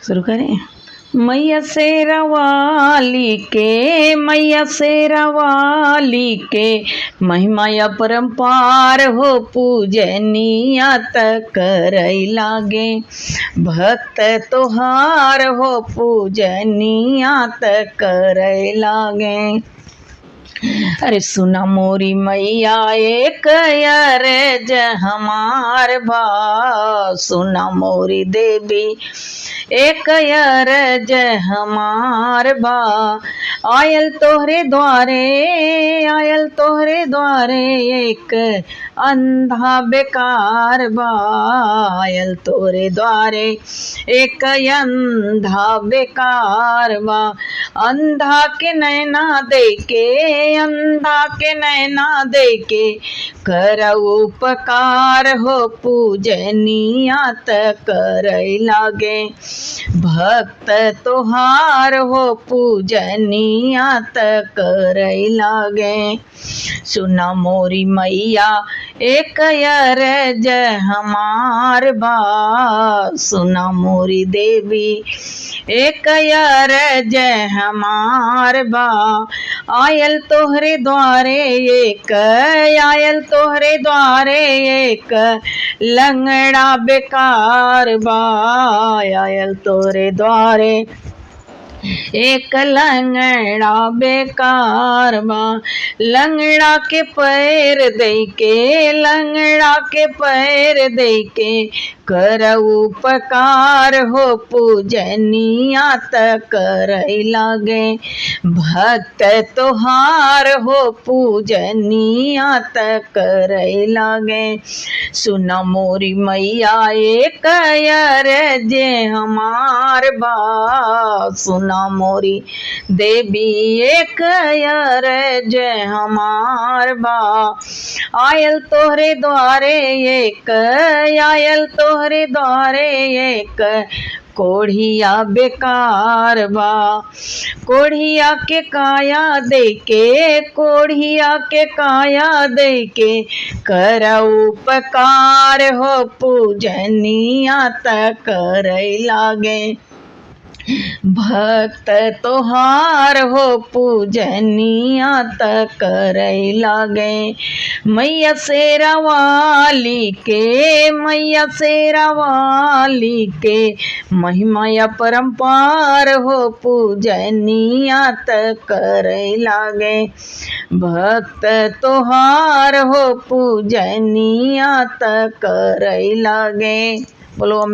शुरू करें। मैया शेरा वाली के महिमा अपरंपार हो, पूजनिया तक करई लागे। भक्त तोहार हो, पूजनिया तक करई लागे। अरे सुना मोरी मैया एक अर्ज हमार बा, सुना मोरी देवी एक अर्ज हमार बा। आयल तोहरे द्वारे एक अंधा बेकार बा। आयल तोहरे द्वारे एक अंधा बेकार बा। अंधा के नैना देके कर उपकार हो, पूजनिया तक करई लागे। भक्त तोहार हो, पूजनिया तक करई लागे। सुना मोरी मैया एक अर्ज हमार बा, सुना मोरी देवी एक अर्ज हमार बा। आयल तोहरे द्वारे एक लंगड़ा बेकार बा। आयल तोहरे द्वारे एक लंगड़ा बेकार बा। लंगड़ा के पैर देके कर उपकार हो, पूजनिया तक करई लागे। भक्त तोहार हो, पूजनिया तक करई लागे। सुना मोरी मैया एक अर्ज हमार बा, सुना मोरी देवी एक अर्ज हमार बा। आयल तोहरे द्वारे एक कोढ़िया बेकार बा। कोढ़िया के काया देके कर उपकार हो, पूजनिया तक करई लागे। भक्त तोहार हो, पूजनिया तक करई लागे। मैया शेरा वाली के महिमा अपरंपार हो, पूजनिया तक करई लागे। भक्त तोहार हो, पूजनिया तक करई लागे। बोलो।